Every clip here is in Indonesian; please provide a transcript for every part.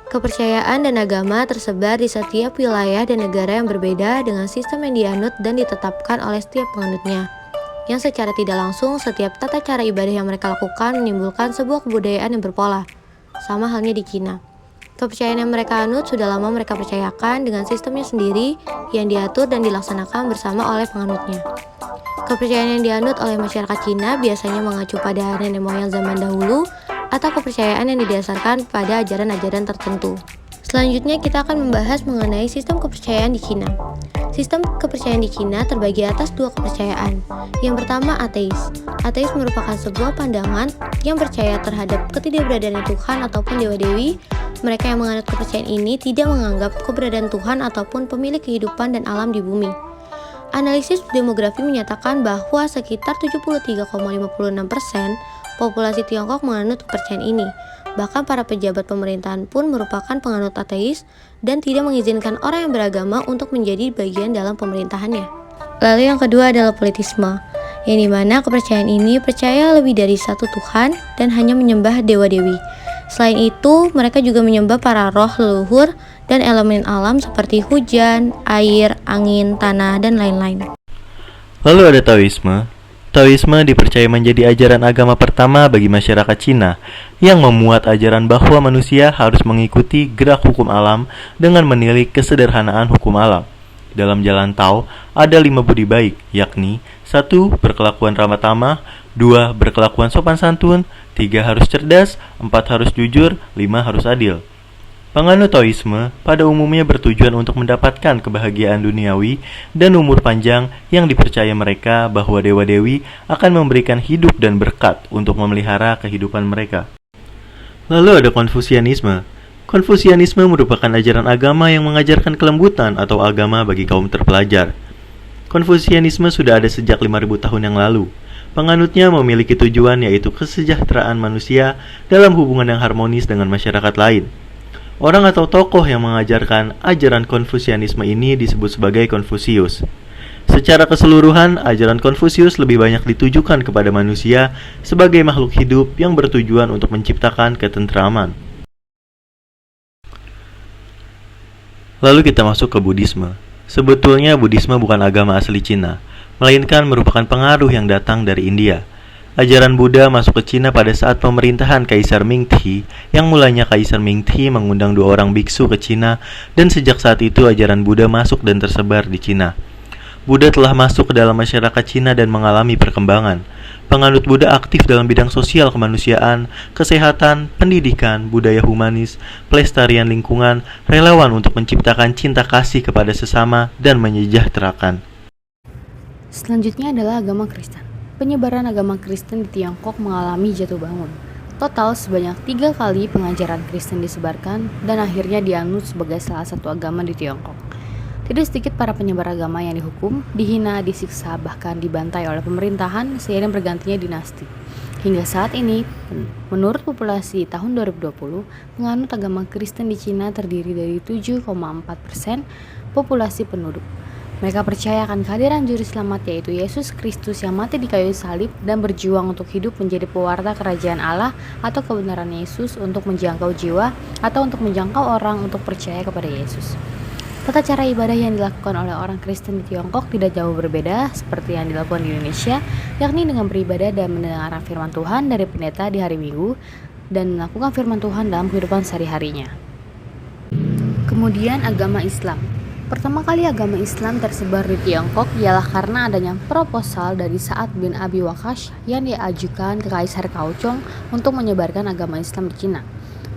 Kepercayaan dan agama tersebar di setiap wilayah dan negara yang berbeda dengan sistem yang dianut dan ditetapkan oleh setiap penganutnya. Yang secara tidak langsung, setiap tata cara ibadah yang mereka lakukan menimbulkan sebuah kebudayaan yang berpola. Sama halnya di Cina. Kepercayaan yang mereka anut sudah lama mereka percayakan dengan sistemnya sendiri yang diatur dan dilaksanakan bersama oleh penganutnya. Kepercayaan yang dianut oleh masyarakat Cina biasanya mengacu pada nenek moyang zaman dahulu atau kepercayaan yang didasarkan pada ajaran-ajaran tertentu. Selanjutnya kita akan membahas mengenai sistem kepercayaan di Cina. Sistem kepercayaan di Cina terbagi atas dua kepercayaan. Yang pertama, ateis. Ateis merupakan sebuah pandangan yang percaya terhadap ketidakberadaan Tuhan ataupun dewa-dewi. Mereka yang menganut kepercayaan ini tidak menganggap keberadaan Tuhan ataupun pemilik kehidupan dan alam di bumi. Analisis demografi menyatakan bahwa sekitar 73,56% populasi Tiongkok menganut kepercayaan ini. Bahkan para pejabat pemerintahan pun merupakan penganut ateis dan tidak mengizinkan orang yang beragama untuk menjadi bagian dalam pemerintahannya. Lalu yang kedua adalah politisme, yang dimana kepercayaan ini percaya lebih dari satu Tuhan dan hanya menyembah dewa-dewi. Selain itu, mereka juga menyembah para roh leluhur dan elemen alam seperti hujan, air, angin, tanah, dan lain-lain. Lalu ada Taoisme. Taoisme dipercaya menjadi ajaran agama pertama bagi masyarakat Cina yang memuat ajaran bahwa manusia harus mengikuti gerak hukum alam dengan menilik kesederhanaan hukum alam. Dalam jalan Tao ada 5 budi baik, yakni 1. Berkelakuan ramah tamah, 2. Berkelakuan sopan santun, 3. Harus cerdas, 4. Harus jujur, 5. Harus adil. Penganut Taoisme pada umumnya bertujuan untuk mendapatkan kebahagiaan duniawi dan umur panjang yang dipercaya mereka bahwa dewa-dewi akan memberikan hidup dan berkat untuk memelihara kehidupan mereka. Lalu ada Konfusianisme. Konfusianisme merupakan ajaran agama yang mengajarkan kelembutan atau agama bagi kaum terpelajar. Konfusianisme sudah ada sejak 5.000 tahun yang lalu. Penganutnya memiliki tujuan yaitu kesejahteraan manusia dalam hubungan yang harmonis dengan masyarakat lain. Orang atau tokoh yang mengajarkan ajaran Konfusianisme ini disebut sebagai Konfusius. Secara keseluruhan, ajaran Konfusius lebih banyak ditujukan kepada manusia sebagai makhluk hidup yang bertujuan untuk menciptakan ketentraman. Lalu kita masuk ke Buddhisme. Sebetulnya Buddhisme bukan agama asli Cina, melainkan merupakan pengaruh yang datang dari India. Ajaran Buddha masuk ke Cina pada saat pemerintahan Kaisar Mingti, yang mulanya Kaisar Mingti mengundang 2 orang biksu ke Cina, dan sejak saat itu ajaran Buddha masuk dan tersebar di Cina. Buddha telah masuk ke dalam masyarakat Cina dan mengalami perkembangan. Penganut Buddha aktif dalam bidang sosial kemanusiaan, kesehatan, pendidikan, budaya humanis, pelestarian lingkungan, relawan untuk menciptakan cinta kasih kepada sesama, dan menyejahterakan. Selanjutnya adalah agama Kristen. Penyebaran agama Kristen di Tiongkok mengalami jatuh bangun. Total sebanyak 3 kali pengajaran Kristen disebarkan dan akhirnya dianut sebagai salah satu agama di Tiongkok. Tidak sedikit para penyebar agama yang dihukum, dihina, disiksa, bahkan dibantai oleh pemerintahan seiring bergantinya dinasti. Hingga saat ini, menurut populasi tahun 2020, penganut agama Kristen di Cina terdiri dari 7,4% populasi penduduk. Mereka percaya akan kehadiran juru selamat yaitu Yesus Kristus yang mati di kayu salib dan berjuang untuk hidup menjadi pewarta kerajaan Allah atau kebenaran Yesus untuk menjangkau jiwa atau untuk menjangkau orang untuk percaya kepada Yesus. Tata cara ibadah yang dilakukan oleh orang Kristen di Tiongkok tidak jauh berbeda seperti yang dilakukan di Indonesia, yakni dengan beribadah dan mendengarkan firman Tuhan dari pendeta di hari Minggu dan melakukan firman Tuhan dalam kehidupan sehari-harinya. Kemudian agama Islam. Pertama kali agama Islam tersebar di Tiongkok ialah karena adanya proposal dari Sa'ad bin Abi Waqqas yang diajukan ke Kaisar Kaocong untuk menyebarkan agama Islam di Cina.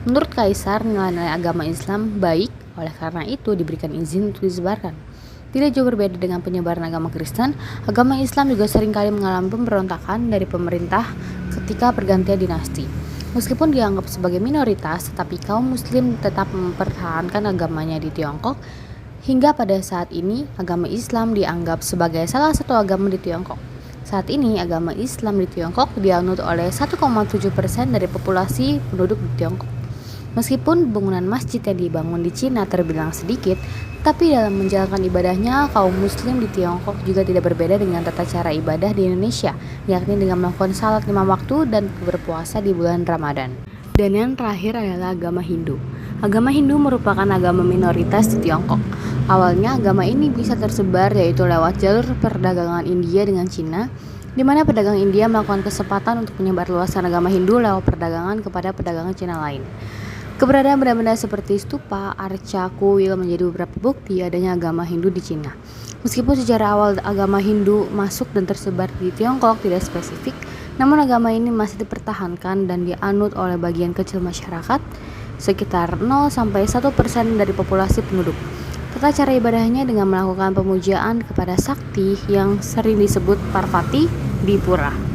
Menurut Kaisar, nilai-nilai agama Islam baik, oleh karena itu diberikan izin untuk disebarkan. Tidak jauh berbeda dengan penyebaran agama Kristen, agama Islam juga seringkali mengalami pemberontakan dari pemerintah ketika pergantian dinasti. Meskipun dianggap sebagai minoritas, tetapi kaum muslim tetap mempertahankan agamanya di Tiongkok. Hingga pada saat ini, agama Islam dianggap sebagai salah satu agama di Tiongkok. Saat ini, agama Islam di Tiongkok dianut oleh 1,7% dari populasi penduduk di Tiongkok. Meskipun bangunan masjid yang dibangun di Cina terbilang sedikit, tapi dalam menjalankan ibadahnya, kaum muslim di Tiongkok juga tidak berbeda dengan tata cara ibadah di Indonesia, yakni dengan melakukan salat 5 waktu dan berpuasa di bulan Ramadan. Dan yang terakhir adalah agama Hindu. Agama Hindu merupakan agama minoritas di Tiongkok. Awalnya agama ini bisa tersebar yaitu lewat jalur perdagangan India dengan Cina, di mana pedagang India melakukan kesempatan untuk menyebarluaskan agama Hindu lewat perdagangan kepada pedagang Cina lain. Keberadaan benda-benda seperti stupa, arca, kuil menjadi beberapa bukti adanya agama Hindu di Cina. Meskipun sejarah awal agama Hindu masuk dan tersebar di Tiongkok tidak spesifik, namun agama ini masih dipertahankan dan dianut oleh bagian kecil masyarakat, sekitar 0-1% dari populasi penduduk. Tata cara ibadahnya dengan melakukan pemujaan kepada sakti yang sering disebut Parvati di pura.